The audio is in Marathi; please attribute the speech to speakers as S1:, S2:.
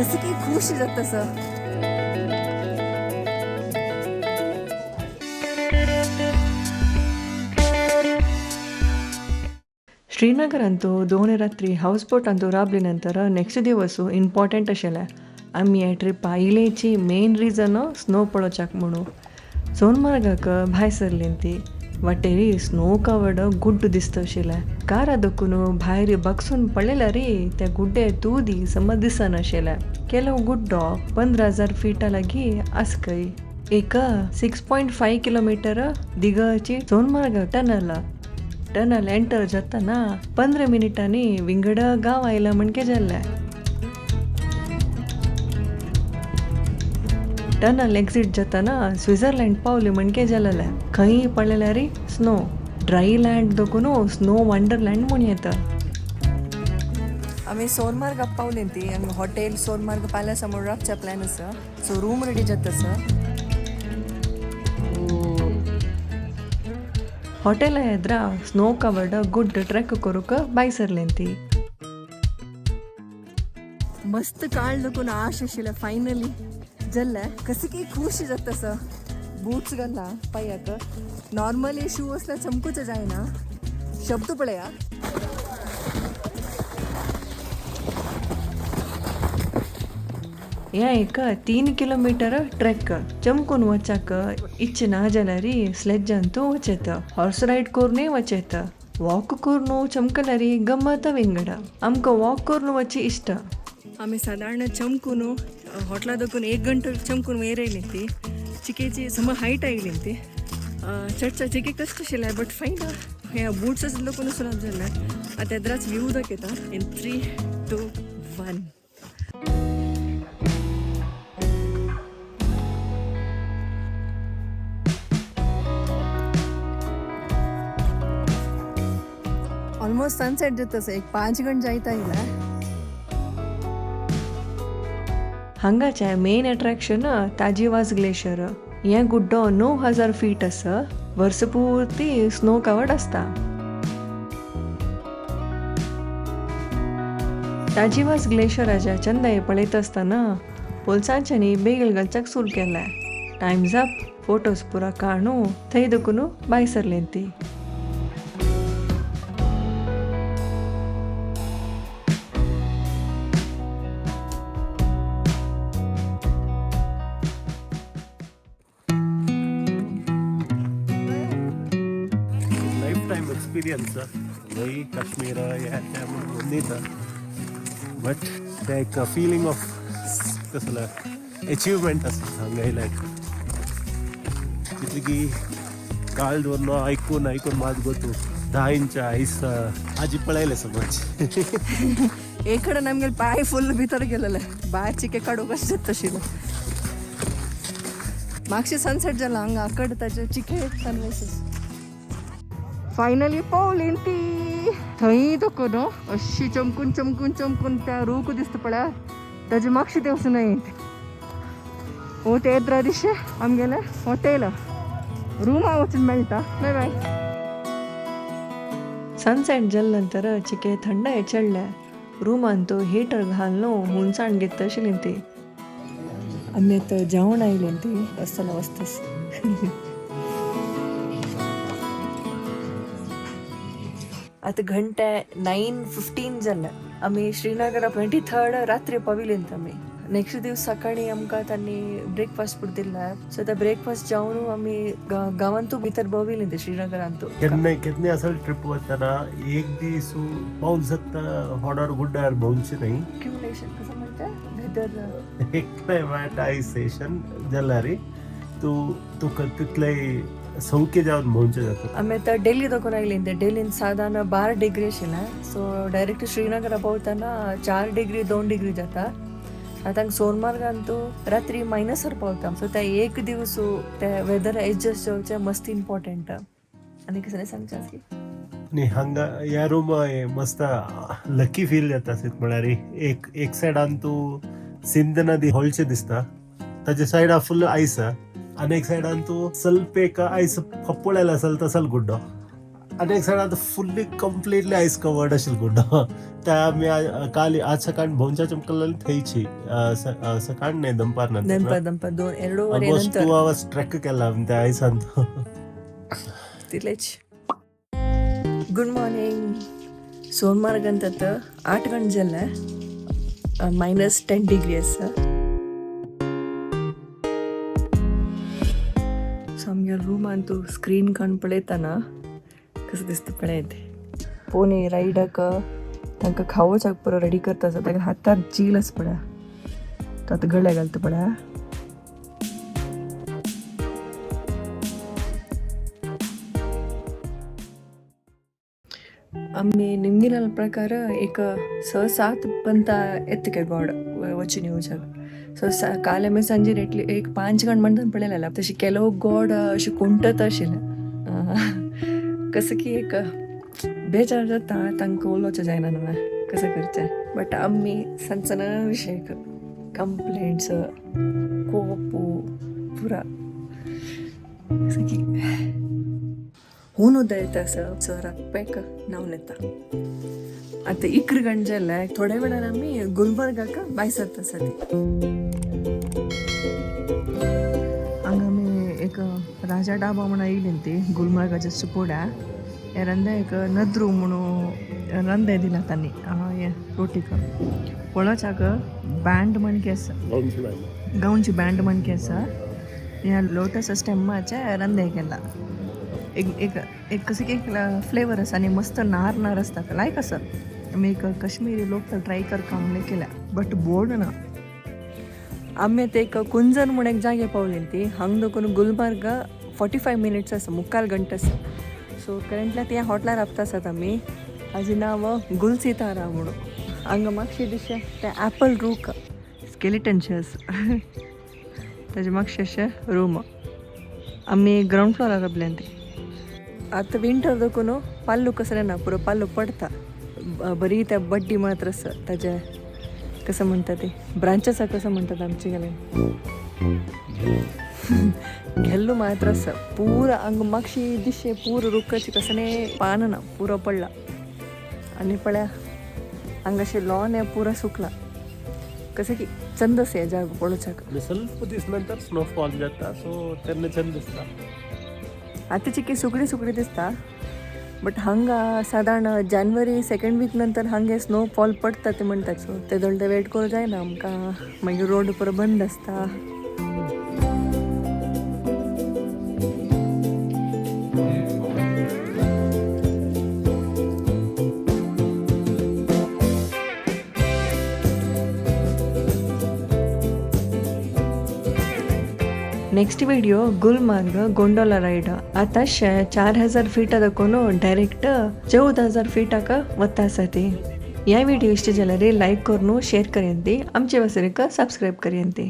S1: कसं की खुश जात तसं.
S2: श्रीनगर ಅಂತೂ 2 रात्री हाऊस बोट ಅಂತೂ राबली नंतर नेक्स्ट दिवस इम्पॉर्टंट आशिल्लें. आमी हे ट्रीप आयिल्लेची मेन रिजन स्नो पळोवच्याक म्हणून. सोनमार्गाक भायर सरलीं ती. वाटेरी स्नो कवर्ड गुड्ड दिसता आशिल्लें. कार देखून भायर बगसून पळयल्यार ते गुड्डे तूदी समज दिसनाशिल्ले. ಕೆಲವು ಗುಡ್ಡ 15,000 ಫೀಟ लागी आसकय. एक 6.5 किलोमीटर दिगची सोनमार्ग टनल एंटर जाताना 15 मिनिटांनी विंगड गाव आयला म्हणके जाल्ले. टनल एक्झिट जाताना स्वित्झर्लंड पावली म्हणके जालेले. खंय पळयल्यार स्नो. ड्राय लँड देखून स्नो वंडरलँड म्हूण येता.
S1: आम्ही सोनमार्ग पावली ती आमी हॉटेल सोनमार्ग पॅलेस समोर रावच्या प्लॅन आसा. सो रूम रेडी जाता आसा.
S2: हॉटेल ಎದ್ರ ಸ್ನೋ ಕವರ್ಡ್ ಗುಡ್ ಟ್ರೆಕ್ करूक बाय सरलें ती.
S1: मस्त काळ देखून आश आशिल्लें फायनली जाल्लें. कसं की खुश जाता तसं. बूट्स घालना पांयाक. नॉर्मली शू असल्यार चमकूच जायना. शब्द पळया.
S2: हें एक 3 किलोमीटर ट्रेक. चमकून वचाक इच्छा ना जाल्यार स्लेजांतू वचेत. हॉर्स रायड करूनय वचेत. वॉक करून चमकल्यार गम्मत विंगड. आमकां वॉक करून वची इश्ट.
S1: आम्ही साधारण चमकून हॉटेला देखून 1 घंटा चमकून वयर आयली ती. चिकेची सम हायट आयली ती. चडच्या चिके कष्ट आशिल्लें बट फायन. हे बूट्स देखून सुरू जाल्ले. आतां येद्राच व्यू दाखयता इन 3, 2, 1. ऑलमोस्ट सनसेट जाता. एक 5 घंटे जायता येयला.
S2: हांगाचें मेन अट्रॅक्शन ताजीवास ग्लेशियर. हें गुड्डो 9,000 फीट आसा. वर्स पुर्ती स्नो कवर्ड आसता. ताजीवास ग्लेशियराच्या चंदाय पळयता आसतना पोल्सांच्यांनी बेगील घालच्याक सुरू केलें. Times up. फोटोज पुरा काडून थंय देखून बाय सरलीं ती.
S3: एक्सपिरियन्स वही काश्मीर या त्या नीता बट ते एक फीलिंग ऑफ कसलं अचीवमेंट असं सांगायला तितली की काळ दोन ऐकून मात गोतू 10 इंच आईस आजी पळयले समज.
S1: एक कಡೆ ನಮಗೆ पाय फुल भितर गेलेले. बाय चिके काडूक कशें तशिल्ले. मागशे सनसेट जाला हांगा आकड ताचे चिके सनरायसेस. फायनली पावली ती. थंय देखून अशी चमकून चमकून चमकून त्या रूक दिसता पळय ताजे मागशे दिवसून हो ते येद्रा दिशे आमगेले हॉटेल रूमा वचून मेळटा. Bye bye.
S2: सनसेट जाले नंतर चिके थंडाय चडले. रूमांत हिटर घालून हुंसाण घेत आशिल्लीं ती. आमी आतां जेवण आयलीं ती वस्ताना वस्तास. आतां घंटे 9:15 जाले. आमी श्रीनगरा 23rd रात्री पाविलींत आमी. नेक्स्ट दीस सकाळी आमकां तांणी ब्रेकफास्ट पूण दिल्ले. सो त्या ब्रेकफास्ट जेवन आमी गांवांतू भितर भोंविलीं ते श्रीनगरांतू.
S3: केन्ने असल ट्रिप वतना एक दीस पावल सकता हॉडर गुड्डार भोंवचे नाही.
S2: एक्युमुलेशन कसं म्हणटा वेदर
S3: एक्लायमॅटायझेशन जाल्यार तुका तितले सौख्य जावन भोंवचे जाता.
S2: आमी आतां डेली देखून आयलीं ते. डेलीन साधारण 12 डिग्री आशिल्लें. सो डायरेक्ट श्रीनगरा पावतना 4 डिग्री 2 डिग्री जाता. आतां सोनमार्गांतू रात्री मायनसार पावता. सो ते एक दिवस ते वेदर एडजस्ट जावचें मस्त इम्पॉर्टंट. आनी कितें सांगता की
S3: आणि हांगा ह्या रूम मस्त लकी फील जाता. म्हळ्यार एक सायडान तू सिंध नदी होळचे दिसता. ताच्या सायडा फुल आयस. आनी एक सायडान तू ಸ್ವಲ್ಪ आयस फप्पळेला असल तसल गुड्डो आनी एक सायड फुल्ली कंप्लीटली आयस कवर्ड आशिल्लो गुड्डो त्या आमी काल आज सकाळ भोंवच्या चमकलेली थंयची सकाळ न्ही दनपार नंतर
S2: दनपार 2 वरे
S3: ऑलमोस्ट
S2: नंतर
S3: 2 hours ट्रेक केला आमी त्या आयसान
S2: तितलेच गुड मॉर्निंग सोनमार्ग ಅಂತ 8 ಗಂಟೆ ಜಲ್ಲ -10 डिग्री आसा सो आमगे रूम अंतू स्क्रीन काण पळयतना कसं दिसता पळयते पोनी रायडाक तांकां खावोवच्याक पुरो रेडी करता आसा ताका हातार चील आसा पळय तो आतां गळ्या घालता पळय आम्ही निमगिನ ಪ್ರಕಾರ ಏಕ 6-7 पंत ಎತ್ತಕ್ಕೆ ಗೋಡ ವಚಿನಿ ಉಜಾಗ ಸೊ ಕಾಲ ಮೇ ಸಂಜೆ ರೆಟ್ಲಿ एक 5 गंट म्हणटा पळयलेला तशी ಕೆಲವು ಗೋಡ अशी कुंटत आशिल्ले कसं की एक बेजार जाता तांकां उलोवचें जायना न्हू कसं करचें बट आमी सनसना विशय कंप्लेंट्स कोपू पुरा कसं की ऊन उदयता असं चराक पेक नाव नेता आता 1 गंट जाल्या थोड्या वेळान आमी गुलबर्गाक भायर सरता आसा ती हांगा आमी एक राजा डाबा म्हणून येयली ती गुलबर्गाच्या सुपोड्या हे रंदे एक नद्रू म्हणून रंदे दिला तांणी हे रोटीक पळोवच्याक बँड मणके आसा गांवची बँड मणके आसा ह्या लोटस स्टेमाचे रंदे केला एक कसं की एक फ्लेवर आसा आनी मस्त नार आसता लायक आसा आमी एक कश्मीरी लोकल ट्राय करता म्हणून केल्या बट बोर्ड ना आमी ते एक कुंजन म्हणून एक जागे पावली ती हांग दोन गुलबर्ग 45 मिनिट्स आसा 3/4 घंटा आसा सो करंटली त्या हॉटेलार राबता आसात आमी हाजें नांव गुलसितारा म्हणून हांगा मातशें दिशे ते ॲपल रूक स्केलेटन शेअर्स ताजे मातशे अशे रूम आमी ग्राउंड फ्लोरार राबल्यान ते आता विंटर देखून पाल्लू कसं ना पुरो पाल्लू पडता बरी त्या बड्डी मात्र आसा ताजे कसं म्हणटा ते ब्रांचेस कसं म्हणटात आमचे गेले गेल्लो मात्र आसा पुरा हांग मागशी दिशे पूर रुखाची कसने पान ना पुरो पडला आनी पळया हांगा अशें लॉन हे पुरा सुकला कसं की चंद आसा हे जागो पळोवच्याक
S3: ಸ್ವಲ್ಪ ದಿವಸ ನಂತರ ಸ್ನೋಫಾಲ್ जाता सो तेन्ना चंद दिसता
S2: आतांची की सुकडी दिसता बट हांगा साधारण जानेवारी 2nd वीक नंतर हांगे स्नो फॉल पडटा ते म्हणटात सो ते दळटे वेट करूं जायना आमकां मागीर रोड पुरो बंद आसता next video Gulmarg gondola ride आता 4000 फीट दाखोवन डायरेक्ट 14000 फीटाक वता आसा ती ह्या व्हिडिओ इश्ट जाल्यार लायक करून शेअर करेन ती आमचे वसरेक सबस्क्राईब करेन ती